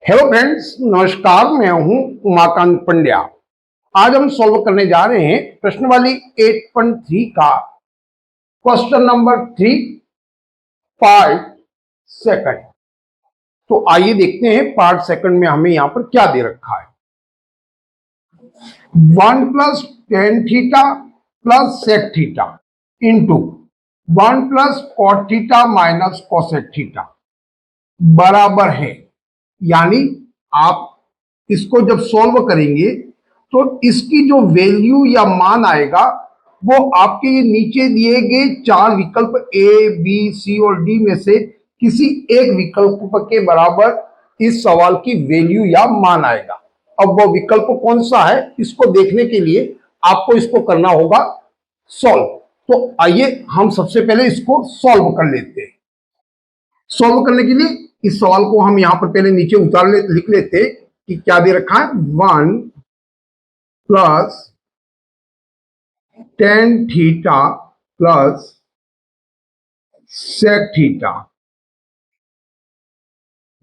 Hello friends, नमस्कार। मैं हूं उमाकांत पंड्या। आज हम सॉल्व करने जा रहे हैं प्रश्नवाली 8.3 का क्वेश्चन नंबर 3 पार्ट सेकंड। तो आइए देखते हैं पार्ट सेकंड में हमें यहां पर क्या दे रखा है। 1 plus tan theta plus sec theta into 1 plus cot theta minus cosec theta बराबर है, यानी आप इसको जब सॉल्व करेंगे तो इसकी जो वैल्यू या मान आएगा वो आपके ये नीचे दिए गए चार विकल्प ए बी सी और डी में से किसी एक विकल्प के बराबर इस सवाल की वैल्यू या मान आएगा। अब वो विकल्प कौन सा है इसको देखने के लिए आपको इसको करना होगा सॉल्व। तो आइए हम सबसे पहले इसको सॉल्व कर लेते हैं। सॉल्व करने के लिए इस सवाल को हम यहां पर पहले नीचे लिख लेते कि क्या दे रखा है। 1 plus tan theta plus sec theta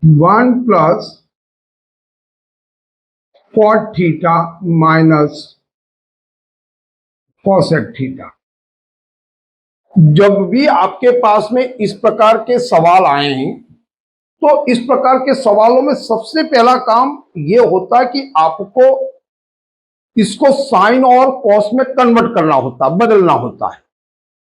1 plus cot theta minus cosec theta. जब भी आपके पास में इस प्रकार के सवाल आए हैं तो इस प्रकार के सवालों में सबसे पहला काम यह होता है कि आपको इसको साइन और कॉस में कन्वर्ट करना होता, बदलना होता है।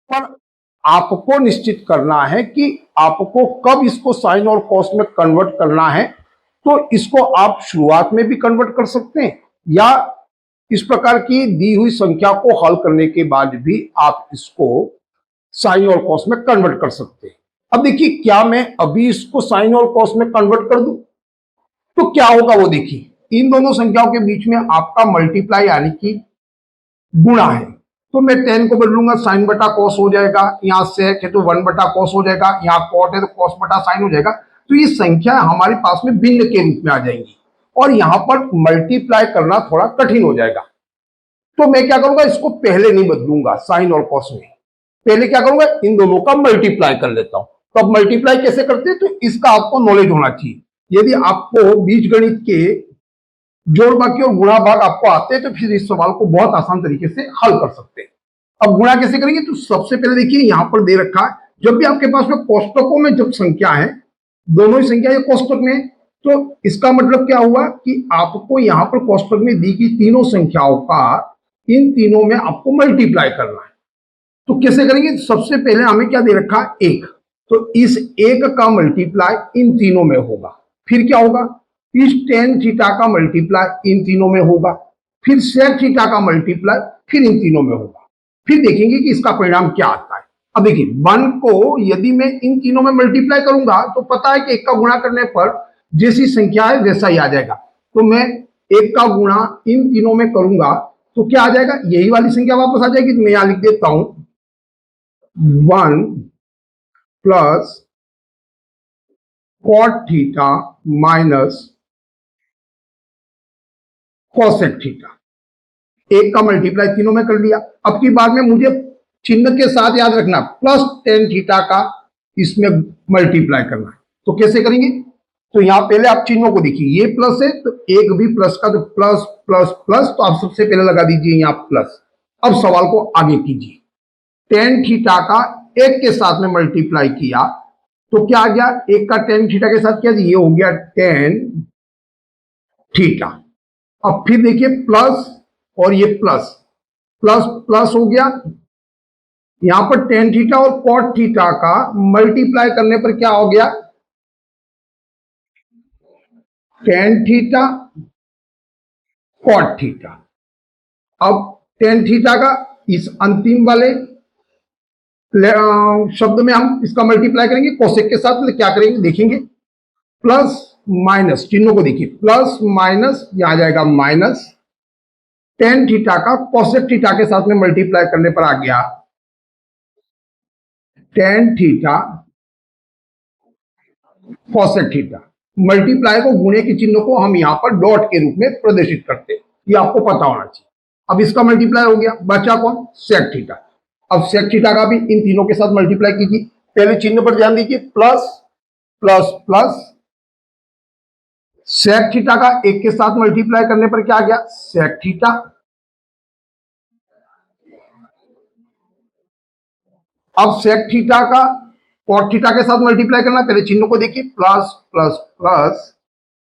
पर आपको निश्चित करना है कि आपको कब इसको साइन और कॉस में कन्वर्ट करना है। तो इसको आप शुरुआत में भी कन्वर्ट कर सकते हैं या इस प्रकार की दी हुई संख्या को हल करने के बाद भी आप इसको साइन और कॉस में कन्वर्ट कर सकते हैं। अब देखिए, क्या मैं अभी इसको साइन और कॉस में कन्वर्ट कर दूं तो क्या होगा वो देखिए। इन दोनों संख्याओं के बीच में आपका मल्टीप्लाई यानी कि गुणा है, तो मैं 10 को बदलूंगा साइन बटा कॉस हो जाएगा। यहां सेक है तो 1 बटा कॉस हो जाएगा, यहां कॉट है तो कॉस बटा साइन हो जाएगा। तो ये संख्या हमारे पास में भिन्न के रूप में आ जाएंगी और यहां पर मल्टीप्लाई करना थोड़ा कठिन हो जाएगा। तो मैं क्या करूंगा, इसको पहले नहीं बदलूंगा साइन और कॉस में, पहले क्या करूंगा इन दोनों का मल्टीप्लाई कर लेता हूं। तो अब मल्टीप्लाई कैसे करते हैं तो इसका आपको नॉलेज होना चाहिए। यदि आपको बीजगणित के जोड़ बाकी और गुणा भाग आपको आते हैं तो फिर इस सवाल को बहुत आसान तरीके से हल कर सकते हैं। अब गुणा कैसे करेंगे तो सबसे पहले देखिए यहां पर दे रखा है, जब भी आपके पास में कोष्टकों में जब संख्या है, दोनों ही संख्या ये कोष्टक में, तो इसका मतलब क्या हुआ कि आपको यहां पर कोष्टक में दी गई तीनों संख्याओं का इन तीनों में आपको मल्टीप्लाई करना है। तो कैसे करेंगे, सबसे पहले हमें क्या दे रखा है, एक, तो इस एक का मल्टीप्लाई इन तीनों में होगा। फिर क्या होगा, इस टेन थीटा का मल्टीप्लाई इन तीनों में होगा, फिर सेक थीटा का मल्टीप्लाई फिर इन तीनों में होगा। फिर देखेंगे कि इसका परिणाम क्या आता है। अब देखिए 1 को यदि मैं इन तीनों में मल्टीप्लाई करूंगा तो पता है कि एक का गुणा करने पर जैसी संख्या है वैसा ही आ जाएगा। तो मैं एक का गुणा इन तीनों में करूंगा तो क्या आ जाएगा, यही वाली संख्या वापस आ जाएगी। तो मैं यहां लिख देता हूं 1 plus cot theta minus cosec theta. एक का मल्टीप्लाई तीनों में कर लिया। अब की बार में मुझे चिन्ह के साथ याद रखना प्लस टेन थीटा का इसमें मल्टीप्लाई करना है। तो कैसे करेंगे, तो यहां पहले आप चिन्हों को देखिए, ये प्लस है तो एक भी प्लस का, तो प्लस प्लस प्लस, तो आप सबसे पहले लगा दीजिए यहां प्लस। अब सवाल को आगे कीजिए, टेन थीटा का एक के साथ में मल्टीप्लाई किया तो क्या आ गया, एक का टेन थीटा के साथ क्या, ये हो गया टेन थीटा। अब फिर देखिए प्लस और ये प्लस प्लस प्लस हो गया, यहां पर टेन थीटा और कॉट थीटा का मल्टीप्लाई करने पर क्या हो गया, टेन थीटा कॉट थीटा। अब टेन थीटा का इस अंतिम वाले शब्द में हम इसका मल्टीप्लाई करेंगे कोसेक के साथ, तो क्या करेंगे देखेंगे, प्लस माइनस, चिन्हों को देखिए प्लस माइनस, यहां आ जाएगा माइनस, टेन थीटा का कोसेक थीटा के साथ में मल्टीप्लाई करने पर आ गया tan theta cosec theta. Multiply को गुणे के चिन्ह को हम यहां पर डॉट के रूप में प्रदर्शित करते हैं, ये आपको पता होना चाहिए। अब इसका मल्टीप्लाई हो गया, बचा कौन, सेक थीटा। अब सेक थीटा का भी इन तीनों के साथ मल्टीप्लाई कीजिए। पहले चिन्ह पर ध्यान दीजिए, plus plus plus sec theta का एक के साथ मल्टीप्लाई करने पर क्या आ गया, सेक थीटा। अब सेक थीटा का कॉट थीटा के साथ मल्टीप्लाई करना, पहले चिन्ह को देखिए, प्लस प्लस प्लस,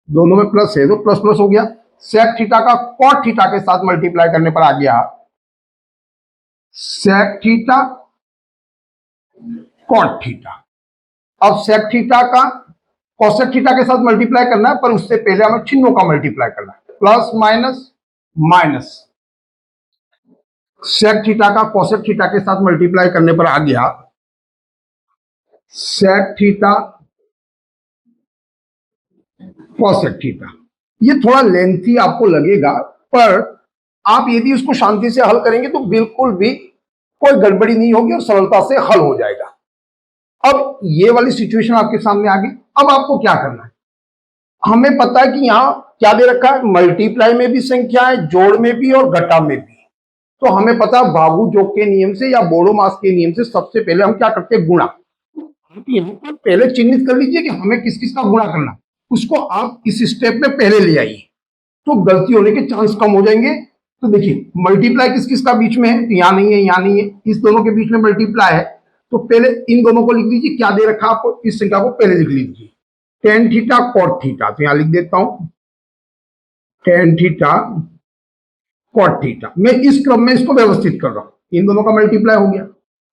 दोनों में प्लस है तो प्लस प्लस हो गया। सेक थीटा का कॉट थीटा के साथ मल्टीप्लाई करने पर आ गया सेक थीटा कॉट थीटा। अब सेक थीटा का कोसेक थीटा के साथ मल्टीप्लाई करना है, पर उससे पहले हमें चिन्हों का मल्टीप्लाई करना है, plus minus minus. Sec theta का कोसेक थीटा के साथ मल्टीप्लाई करने पर आ गया सेक थीटा कोसेक थीटा। ये थोड़ा लेंथी आपको लगेगा, पर आप यदि उसको शांति से हल करेंगे तो बिल्कुल भी कोई गड़बड़ी नहीं होगी और सरलता से हल हो जाएगा। अब ये वाली सिचुएशन आपके सामने आ गई। अब आपको क्या करना है, हमें पता है कि यहां क्या दे रखा है, मल्टीप्लाई में भी संख्या है, जोड़ में भी और घटा में भी। तो हमें पता है भागू जोग के नियम से या बोडोमास के नियम से सबसे पहले हम क्या करते हैं, गुणा। आप यहाँ पर पहले चिन्हित कर लीजिए कि हमें किस किस का गुणा करना, उसको आप इस स्टेप में पहले ले आइए, तो गलती होने के चांस कम हो जाएंगे। तो देखिए मल्टीप्लाई किस किस का बीच में है, तो यहाँ नहीं है, यहाँ नहीं है, इस दोनों के बीच में मल्टीप्लाई है, तो पहले इन दोनों को लिख लीजिए। क्या दे रखा आपको, इस संख्या को पहले लिख लीजिए, टेन थीटा कॉट थीटा। तो यहां लिख देता हूं टेन थीटा कॉट थीटा। मैं इस क्रम में इसको व्यवस्थित कर रहा हूं, इन दोनों का मल्टीप्लाई हो गया।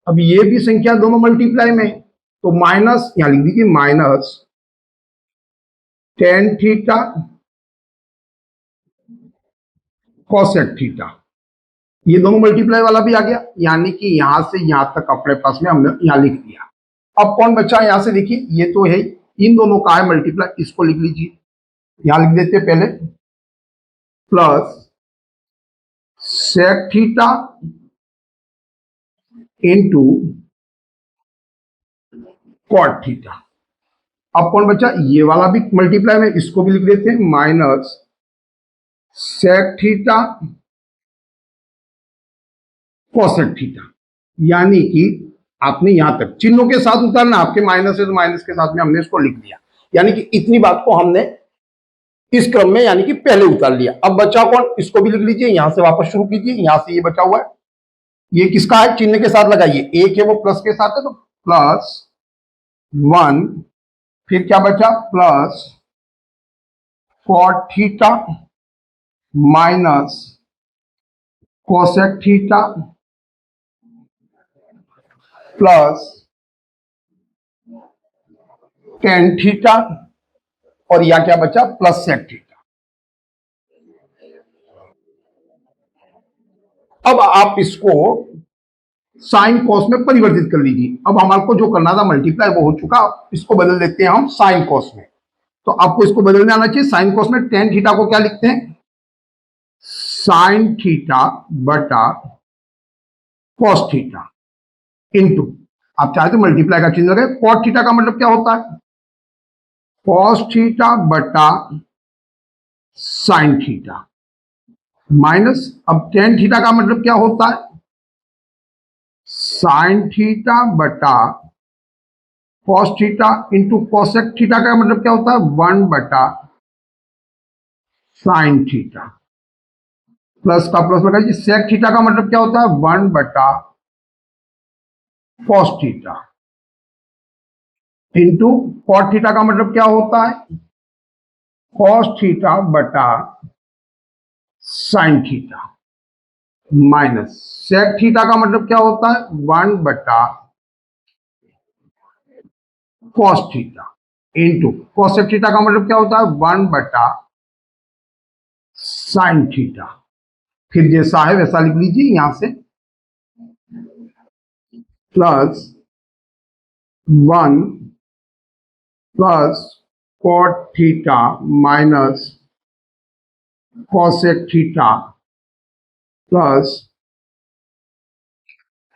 अब ये भी संख्या दोनों मल्टीप्लाई में, तो माइनस, यहां लिख दीजिए minus tan theta cosec theta. ये दोनों मल्टीप्लाई वाला भी आ गया, यानी कि यहां से यहां तक अपने पास में हमने यहां लिख दिया। अब कौन बचा यहां से, देखिए ये तो है, इन दोनों का है मल्टीप्लाई, इसको लिख लीजिए। यहां लिख देते पहले plus sec theta into cot theta. अब कौन बचा, ये वाला भी मल्टीप्लाई में, इसको भी लिख देते हैं minus sec theta cosec theta. यानी कि आपने यहां तक चिन्हों के साथ उतारना, आपके माइनस है तो माइनस के साथ में हमने इसको लिख दिया, यानी कि इतनी बात को हमने इस क्रम में यानी कि पहले उतार लिया। अब बचा कौन, इसको भी लिख लीजिए, यहां से वापस शुरू कीजिए, यहां से ये बचा हुआ है, ये किसका है, चिन्ह के साथ लगाइए, एक है वो प्लस के साथ है तो प्लस वन, फिर क्या बचा plus cot theta minus cosec theta plus tan theta, और यह क्या बचा प्लस सेक थीटा। अब आप इसको साइन कॉस में परिवर्तित कर लीजिए। अब हमारे को जो करना था मल्टीप्लाई वो हो चुका, इसको बदल देते हैं हम साइन कॉस में। तो आपको इसको बदलने आना चाहिए। साइन कॉस में टेन थीटा को क्या लिखते हैं, साइन थीटा बटा कॉस थीटा इंटू, आप चाहे तो मल्टीप्लाई का चिन्ह रहे, कॉट थीटा का मतलब क्या होता है, कॉस थीटा बटा साइन थीटा माइनस, अब टेन थीटा का मतलब क्या होता है, साइन थीटा बटा cos theta into cosec theta का मतलब क्या होता है, वन बटा साइन थीटा, प्लस का प्लस लगाइए। सेक थीटा का मतलब क्या होता है, वन बटा cos theta into cot theta का मतलब क्या होता है, कॉस थीटा बटा sine theta minus sec theta का मतलब क्या होता है, वन बटा cos theta into cosec theta का मतलब क्या होता है, वन बटा साइन थीटा। फिर जैसा है वैसा लिख लीजिए, यहां से plus one plus cot theta minus cosec theta plus,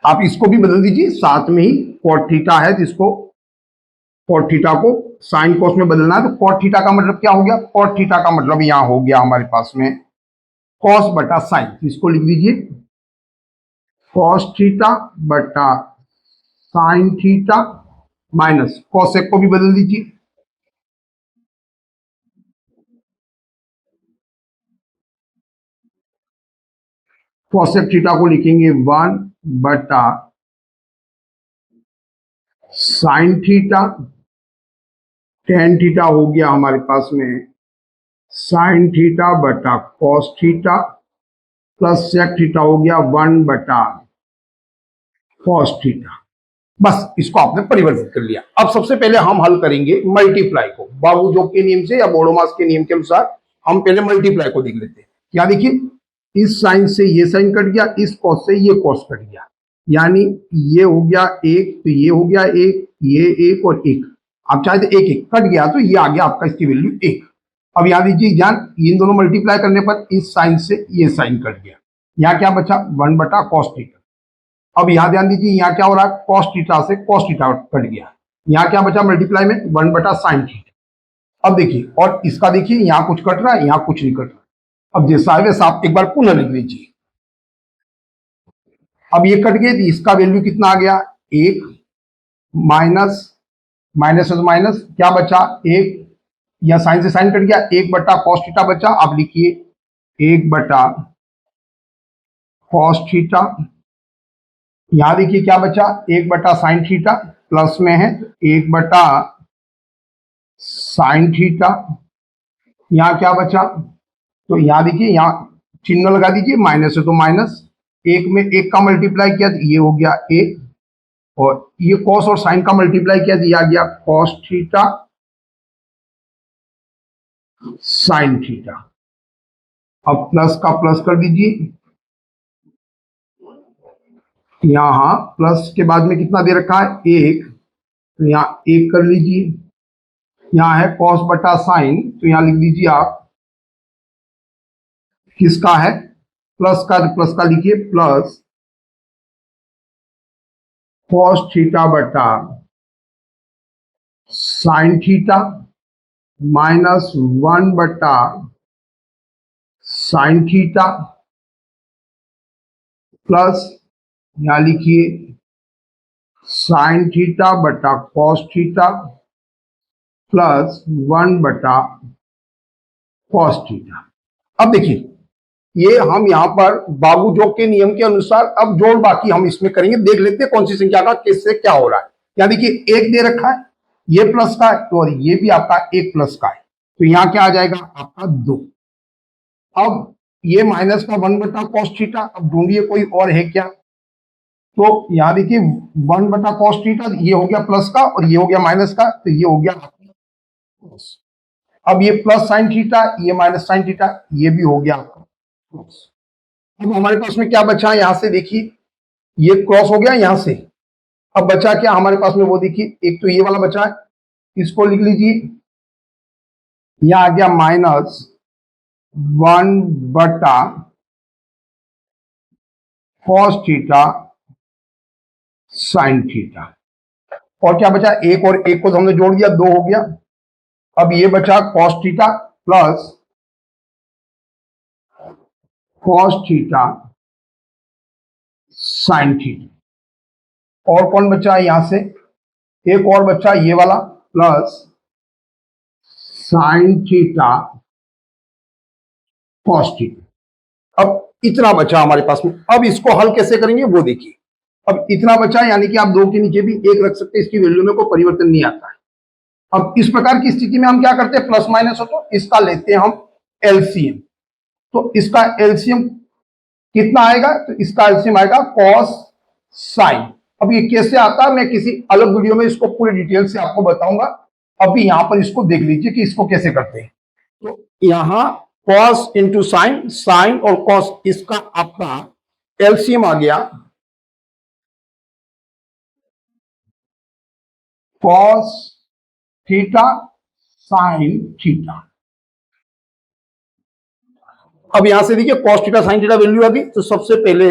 आप इसको भी बदल दीजिए साथ में ही, कॉट थीटा है जिसको कॉट थीटा को साइन कॉस में बदलना है, तो कॉट थीटा का मतलब क्या हो गया, कॉट थीटा का मतलब यहां हो गया हमारे पास में कॉस बटा साइन, इसको लिख दीजिए कॉस थीटा बटा साइन थीटा माइनस कॉसेक को भी बदल दीजिए, कोसेक थीटा को लिखेंगे 1 बटा साइन थीटा, टेन थीटा हो गया हमारे पास में साइन थीटा बटा cos theta, plus sec theta हो गया 1 बटा कॉस थीटा। बस इसको आपने परिवर्तित कर लिया। अब सबसे पहले हम हल करेंगे मल्टीप्लाई को, बाबू-जोग के नियम से या बोडोमास के नियम के अनुसार हम पहले मल्टीप्लाई को देख लेते हैं। क्या देखिए, इस साइन से ये साइन कट गया, इस कॉस से ये कॉस कट गया, यानी ये हो गया एक, तो ये हो गया एक, ये एक और एक। आप चाहे तो एक एक कट गया तो ये आ गया आपका, इसकी वैल्यू एक। अब याद दीजिए ध्यान, इन दोनों मल्टीप्लाई करने पर इस साइन से ये साइन कट गया, यहाँ क्या बचा 1 बटा कॉस थीटा। अब यहां ध्यान दीजिए, यहाँ क्या हो रहा है, कॉस थीटा से कॉस थीटा कट गया, यहाँ क्या बचा मल्टीप्लाई में 1 बटा साइन थीटा। अब देखिए, और इसका देखिए यहाँ कुछ कट रहा है, यहाँ कुछ नहीं कट रहा। अब जैसा है वैसा आप एक बार पुनः लिख लीजिए। अब ये कट गए तो इसका वैल्यू कितना आ गया, एक, माइनस माइनस से तो माइनस, क्या बचा एक, या साइन से साइन कट गया, एक बटा कॉस थीटा बचा। आप लिखिए एक बटा कॉस थीटा, यहां देखिए क्या बचा, एक बटा साइन थीटा, प्लस में है एक बटा साइन थीटा, यहां क्या बचा, तो यहां देखिए यहाँ चिन्ह लगा दीजिए, माइनस है तो माइनस, एक में एक का मल्टीप्लाई किया तो ये हो गया एक, और ये कॉस और साइन का मल्टीप्लाई किया तो ये आ गया कॉस थीटा साइन थीटा। अब प्लस का प्लस कर दीजिए, यहां प्लस के बाद में कितना दे रखा है एक, तो यहाँ एक कर लीजिए, यहाँ है कॉस बटा साइन, तो यहाँ लिख दीजिए आप किसका है, प्लस का, तो प्लस का लिखिए प्लस कॉस थीटा बटा साइन थीटा माइनस 1 बटा साइन थीटा, प्लस यहां लिखिए साइन थीटा बटा कॉस थीटा प्लस 1 बटा कॉस थीटा। अब देखिए, ये हम यहां पर बाबू-जोग के नियम के अनुसार अब जोड़ बाकी हम इसमें करेंगे, देख लेते हैं कौन सी संख्या का किससे क्या हो रहा है। यहाँ देखिए एक दे रखा है, ये प्लस का है, तो और ये भी आपका एक प्लस का है, तो यहाँ क्या आ जाएगा आपका 2। अब ये माइनस का 1 बटा कॉस थीटा, अब ढूंढिए कोई और है क्या, तो यहाँ देखिए 1 बटा कॉस थीटा, ये हो गया प्लस का और ये हो गया माइनस का, तो ये हो गया प्लस। अब ये प्लस साइन थीटा, ये माइनस साइन थीटा, ये भी हो गया आपका प्लस। अब हमारे पास में क्या बचा, यहां से देखिए ये क्रॉस हो गया यहां से, अब बचा क्या हमारे पास में, वो देखिए एक तो ये वाला बचा है, इसको लिख लीजिए, यहां आ गया माइनस 1 बटा कॉस थीटा साइन थीटा, और क्या बचा एक, और एक को तो हमने जोड़ दिया, 2 हो गया। अब ये बचा cos theta plus cos theta sine theta, और कौन बचा है यहां से, एक और बचा ये वाला plus sine theta cos theta. अब इतना बचा हमारे पास में, अब इसको हल कैसे करेंगे वो देखिए। अब इतना बचा, यानी कि आप 2 के नीचे भी एक रख सकते हैं, इसकी वैल्यू में कोई परिवर्तन नहीं आता है। अब इस प्रकार की स्थिति में हम क्या करते हैं, प्लस माइनस हो तो इसका लेते हैं हम एलसीएम, तो इसका एलसीएम कितना आएगा, तो इसका एलसीएम आएगा कॉस साइन। अब ये कैसे आता है मैं किसी अलग वीडियो में इसको पूरी डिटेल से आपको बताऊंगा, अभी यहां पर इसको देख लीजिए कि इसको कैसे करते हैं। तो यहां कॉस इंटू साइन, साइन और कॉस, इसका आपका एलसीएम आ गया कॉस थीटा साइन थीटा। अब यहां से देखिए cos theta sine theta value आ गई, तो सबसे पहले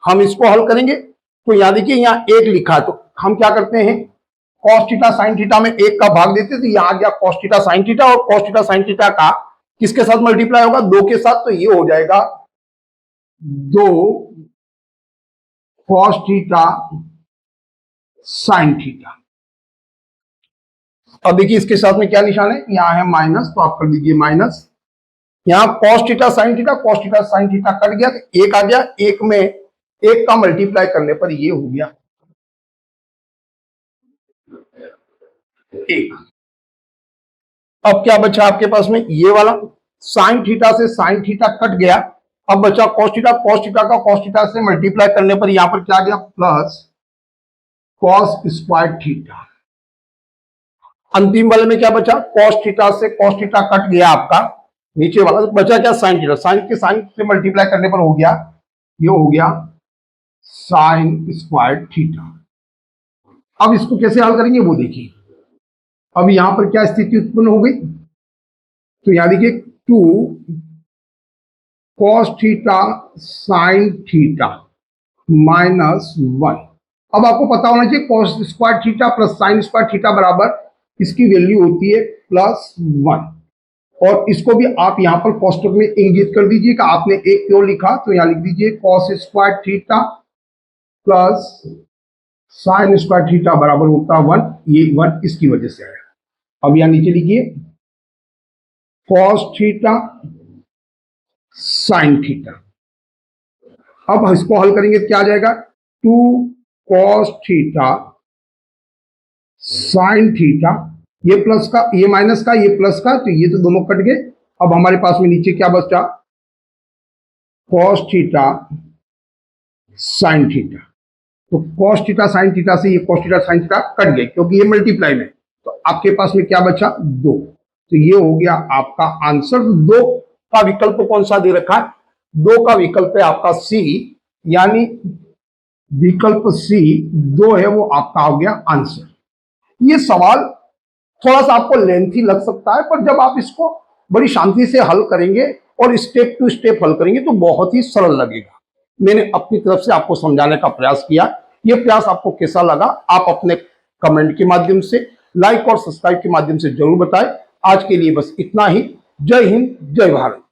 हम इसको हल करेंगे। तो यहां देखिए यहाँ एक लिखा है, तो हम क्या करते हैं, कॉस थीटा साइन थीटा में एक का भाग देते, तो यहां आ गया कॉस थीटा साइन थीटा, और कॉस थीटा साइन थीटा का किसके साथ मल्टीप्लाई होगा, 2 के साथ, तो ये हो जाएगा 2 कॉस थीटा साइन थीटा। अब देखिए इसके साथ में क्या निशान है, यहां है माइनस, तो आप कर दीजिए माइनस, यहाँ cos theta sin theta cut गया तो एक आ गया, एक में एक का मल्टीप्लाई करने पर ये हो गया एक। अब क्या बचा आपके पास में, ये वाला sin थीटा से sin थीटा कट गया, अब बचा cos थीटा का cos थीटा से मल्टीप्लाई करने पर यहां पर क्या आ गया प्लस cos स्क्वायर थीटा। अंतिम वाले में क्या बचा, cos थीटा से cos थीटा कट गया आपका, नीचे वाला बचा क्या sin थीटा, sin के sin से मल्टीप्लाई करने पर हो गया, ये हो गया sin स्क्वायर थीटा। अब इसको कैसे हल करेंगे वो देखिए। अब यहां पर क्या स्थिति उत्पन्न हो गई, तो यहां देखिए 2 cos theta sin theta minus 1। अब आपको पता होना चाहिए cos square theta plus sin square theta बराबर इसकी वैल्यू होती है प्लस 1, और इसको भी आप यहां पर कोष्टक में इंगित कर दीजिए कि आपने एक क्यों लिखा, तो यहां लिख दीजिए cos square theta plus sin square theta बराबर होता है 1, ये 1 इसकी वजह से आया। अब यहां नीचे लिखिए cos थीटा sin थीटा। अब इसको हल करेंगे तो क्या आ जाएगा 2 cos थीटा sin थीटा, ये प्लस का ये माइनस का ये प्लस का, तो ये तो दोनों कट गए। अब हमारे पास में नीचे क्या बचा cos थीटा sin थीटा, तो cos थीटा sin थीटा से ये cos theta sin theta cut गए क्योंकि ये मल्टीप्लाई में, तो आपके पास में क्या बचा 2, तो ये हो गया आपका आंसर। 2 का विकल्प कौन सा दे रखा है, 2 का विकल्प है आपका सी, यानी विकल्प सी 2 है, वो आपका हो गया आंसर। ये सवाल थोड़ा सा आपको लेंथी लग सकता है, पर जब आप इसको बड़ी शांति से हल करेंगे और स्टेप टू स्टेप हल करेंगे तो बहुत ही सरल लगेगा। मैंने अपनी तरफ से आपको समझाने का प्रयास किया, ये प्रयास आपको कैसा लगा आप अपने कमेंट के माध्यम से, लाइक और सब्सक्राइब के माध्यम से जरूर बताएं। आज के लिए बस इतना ही। जय हिंद, जय भारत।